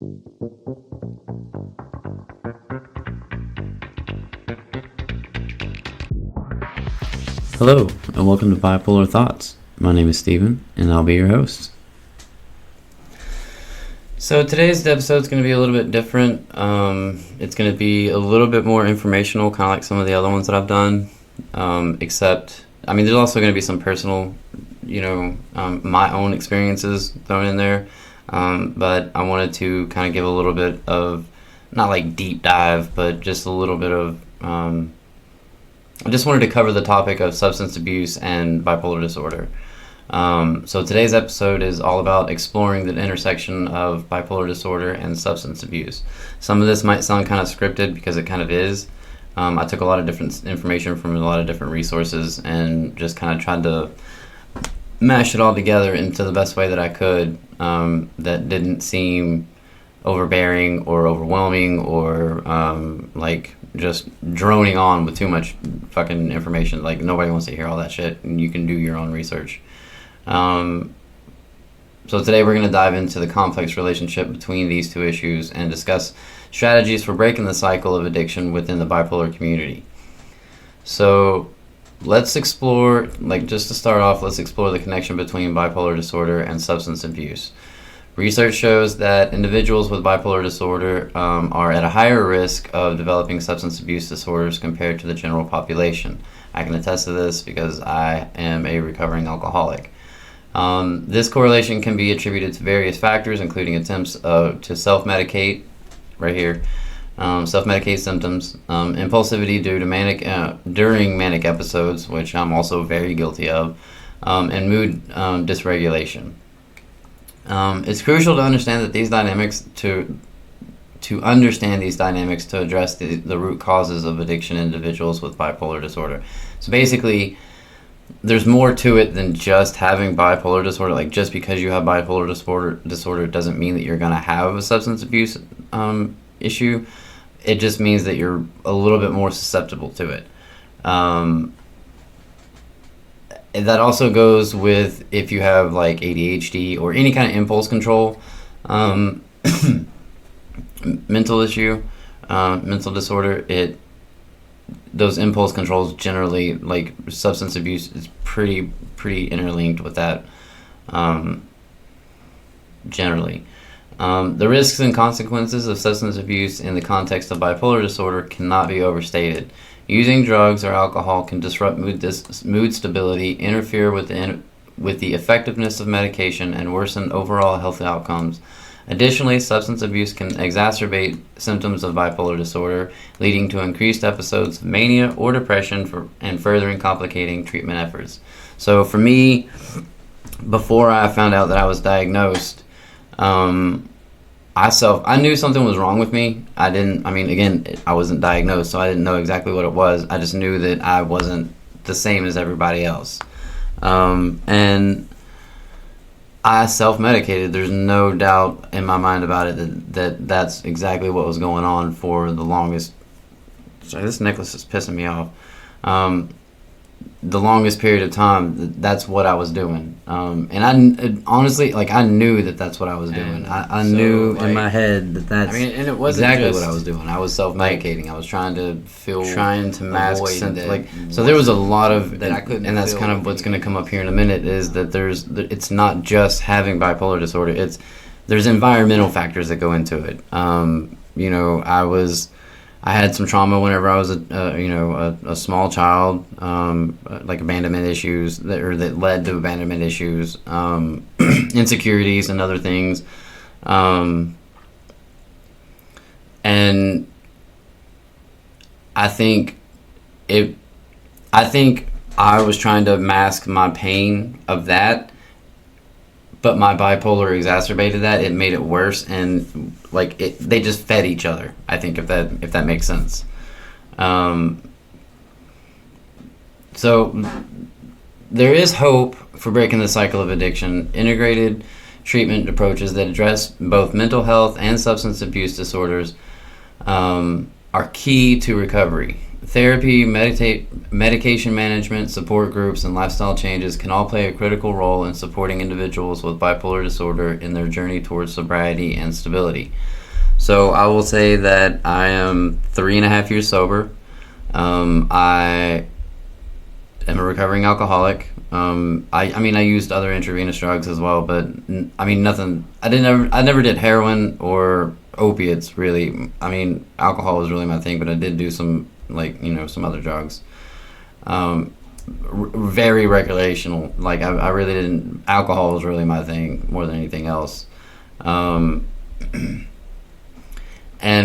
Hello, and welcome to Bipolar Thoughts. My name is Steven, and I'll be your host. So today's episode is going to be a little bit different. It's going to be a little bit more informational, kind of like some of the other ones that I've done. Except, there's also going to be some personal, my own experiences thrown in there. But I wanted to kind of give a little bit of, not like deep dive, but just a little bit of, I just wanted to cover the topic of substance abuse and bipolar disorder. So today's episode is all about exploring the intersection of bipolar disorder and substance abuse. Some of this might sound kind of scripted because it kind of is. I took a lot of different information from a lot of different resources and just kind of tried to mash it all together into the best way that I could, that didn't seem overbearing or overwhelming or just droning on with too much fucking information. Like, nobody wants to hear all that shit, and you can do your own research. So today we're going to dive into the complex relationship between these two issues and discuss strategies for breaking the cycle of addiction within the bipolar community. So let's explore, just to start off, let's explore the connection between bipolar disorder and substance abuse. Research shows that individuals with bipolar disorder are at a higher risk of developing substance abuse disorders compared to the general population. I can attest to this because I am a recovering alcoholic. This correlation can be attributed to various factors, including attempts to self-medicate, right here, self-medicate symptoms, impulsivity due to during manic episodes, which I'm also very guilty of, and mood dysregulation. It's crucial to understand that these dynamics to understand these dynamics to address the root causes of addiction in individuals with bipolar disorder. So basically, there's more to it than just having bipolar disorder. Like, just because you have bipolar disorder doesn't mean that you're going to have a substance abuse issue. It just means that you're a little bit more susceptible to it. That also goes with if you have like ADHD or any kind of impulse control mental issue, mental disorder. Those impulse controls generally, like substance abuse, is pretty interlinked with that. Generally, the risks and consequences of substance abuse in the context of bipolar disorder cannot be overstated. Using drugs or alcohol can disrupt mood stability, interfere with the effectiveness of medication, and worsen overall health outcomes. Additionally, substance abuse can exacerbate symptoms of bipolar disorder, leading to increased episodes of mania or depression and furthering complicating treatment efforts. So for me, before I found out that I was diagnosed, I knew something was wrong with me. I wasn't diagnosed, so I didn't know exactly what it was. I just knew that I wasn't the same as everybody else. And I self-medicated. There's no doubt in my mind about it that's exactly what was going on for the longest... Sorry, this necklace is pissing me off. The longest period of time, that's what I was doing. And I honestly, I knew that that's what I was doing. I knew in my head that's and it wasn't exactly what I was doing. I was self-medicating. I was trying to mask something. So there was a lot of that I couldn't. And that's kind of what's going to come up here in a minute, is that it's not just having bipolar disorder. There's environmental factors that go into it. I had some trauma whenever I was a small child, like abandonment issues that led to abandonment issues, insecurities and other things, and I think I was trying to mask my pain of that, but my bipolar exacerbated that. It made it worse, and they just fed each other. I think if that makes sense. So there is hope for breaking the cycle of addiction. Integrated treatment approaches that address both mental health and substance abuse disorders are key to recovery. Therapy, medication management, support groups, and lifestyle changes can all play a critical role in supporting individuals with bipolar disorder in their journey towards sobriety and stability. So I will say that I am 3.5 years sober. I am a recovering alcoholic. I mean, I used other intravenous drugs as well, but I mean, nothing. I never did heroin or opiates really. I mean, alcohol was really my thing, but I did do some some other drugs. Very recreational. Like I really didn't. Alcohol was really my thing more than anything else. And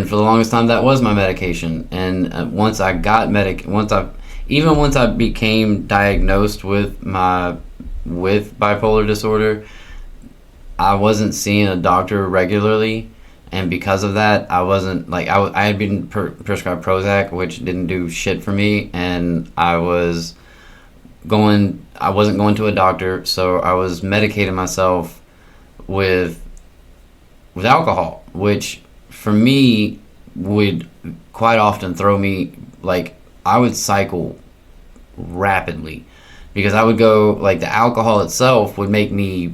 for the longest time, that was my medication. And once I became diagnosed with bipolar disorder, I wasn't seeing a doctor regularly, and because of that, I wasn't I had been prescribed Prozac, which didn't do shit for me, and I wasn't going to a doctor, so I was medicating myself with alcohol, which for me would quite often throw me, I would cycle rapidly, because I would go, the alcohol itself would make me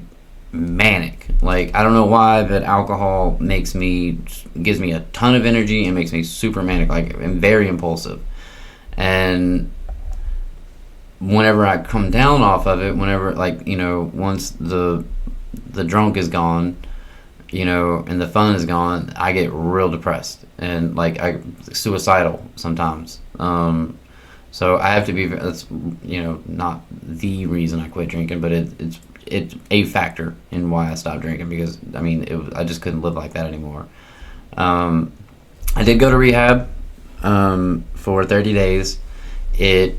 manic. I don't know why, but alcohol gives me a ton of energy and makes me super manic, and very impulsive. And whenever I come down off of it, once the drunk is gone, and the fun is gone, I get real depressed and suicidal sometimes. So I have to be. That's not the reason I quit drinking, but it's a factor in why I stopped drinking, because I just couldn't live like that anymore. I did go to rehab for 30 days. It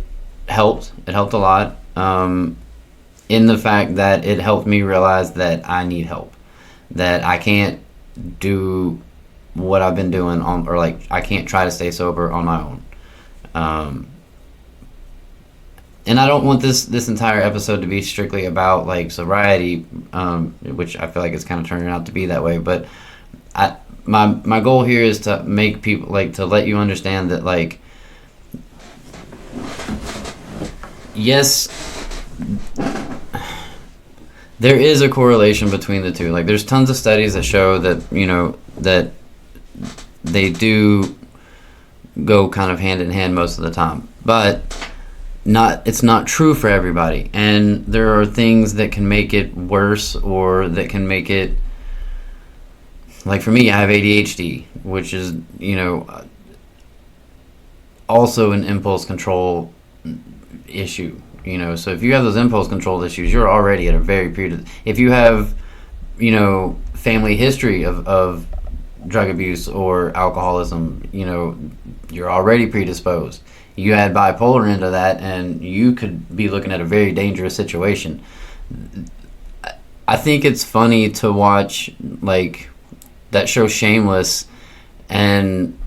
helped. It helped a lot. In the fact that it helped me realize that I need help. That I can't do what I've been doing I can't try to stay sober on my own. And I don't want this entire episode to be strictly about sobriety, which I feel like it's kind of turning out to be that way. But my goal here is to make people to let you understand that yes, there is a correlation between the two. There's tons of studies that show that that they do go kind of hand in hand most of the time, but it's not true for everybody. And there are things that can make it worse, or that can make it, for me, I have ADHD, which is also an impulse control issue. So if you have those impulse control issues, you're already at a very period. If you have, family history of drug abuse or alcoholism, you're already predisposed. You add bipolar into that, and you could be looking at a very dangerous situation. I think it's funny to watch, that show Shameless, and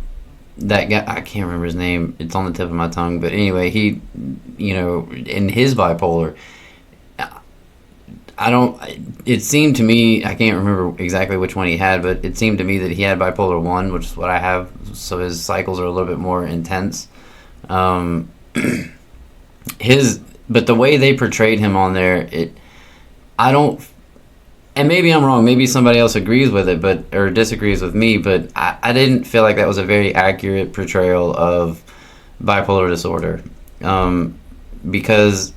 that guy, I can't remember his name, it's on the tip of my tongue, but anyway, he, in his bipolar, it seemed to me, I can't remember exactly which one he had, but it seemed to me that he had bipolar 1, which is what I have, so his cycles are a little bit more intense. But the way they portrayed him on there, and maybe I'm wrong, maybe somebody else agrees with it, or disagrees with me, but I didn't feel like that was a very accurate portrayal of bipolar disorder. Because,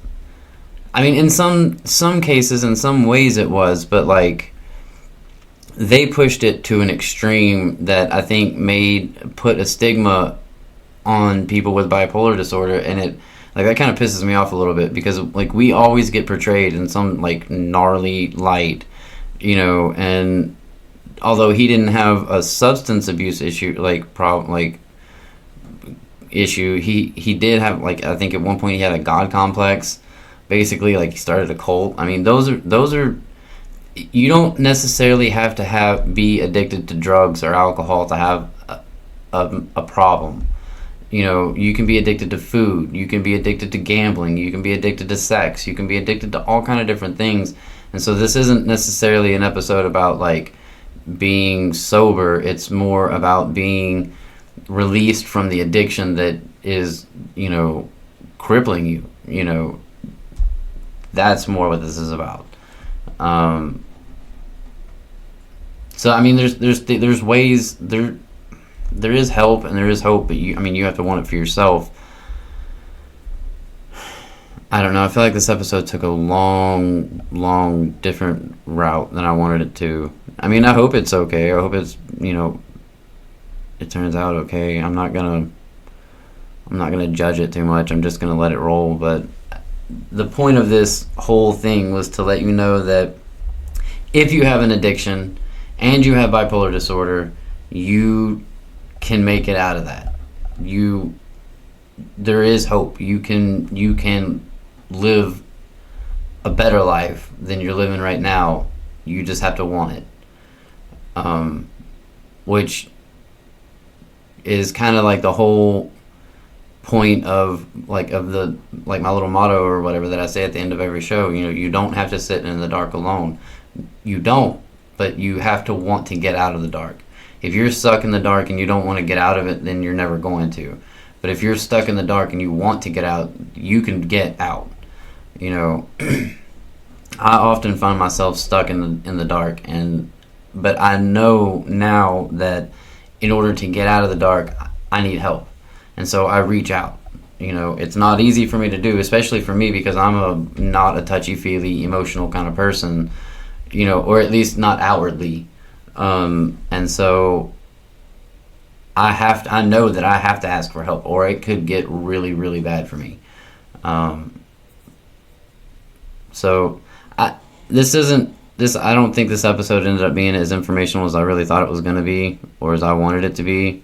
in some cases, in some ways it was, but they pushed it to an extreme that I think put a stigma on people with bipolar disorder, and it that kind of pisses me off a little bit, because we always get portrayed in some gnarly light, and although he didn't have a substance abuse issue issue, he did have I think at one point he had a god complex, basically he started a cult. Those are you don't necessarily have to be addicted to drugs or alcohol to have a problem. You can be addicted to food, you can be addicted to gambling, you can be addicted to sex, you can be addicted to all kind of different things. And so this isn't necessarily an episode about being sober. It's more about being released from the addiction that is, crippling you, that's more what this is about. So I mean, there's ways, there is help and there is hope, but you have to want it for yourself. I don't know. I feel like this episode took a long, different route than I wanted it to. I mean, I hope it's okay. I hope it's, it turns out okay. I'm not gonna judge it too much. I'm just gonna let it roll. But the point of this whole thing was to let you know that if you have an addiction and you have bipolar disorder, you can make it out of that. There is hope. You can live a better life than you're living right now. You just have to want it. Which is kind of like the whole point of my little motto or whatever that I say at the end of every show. You don't have to sit in the dark alone. You don't, but you have to want to get out of the dark. If you're stuck in the dark and you don't want to get out of it, then you're never going to. But if you're stuck in the dark and you want to get out, you can get out. I often find myself stuck in the dark, but I know now that in order to get out of the dark, I need help. And so I reach out. It's not easy for me to do, especially for me, because I'm not a touchy-feely, emotional kind of person, or at least not outwardly. And so I know that I have to ask for help, or it could get really, really bad for me. So I don't think this episode ended up being as informational as I really thought it was going to be, or as I wanted it to be.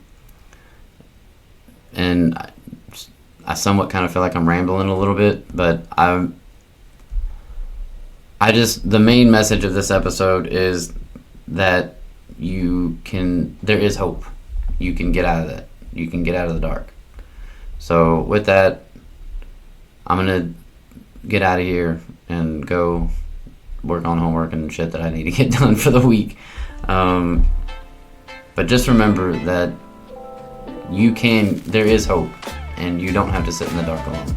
And I somewhat kind of feel like I'm rambling a little bit, but the main message of this episode is that there is hope. You can get out of that. You can get out of the dark. So with that, I'm going to get out of here and go work on homework and shit that I need to get done for the week. But just remember that there is hope, and you don't have to sit in the dark alone.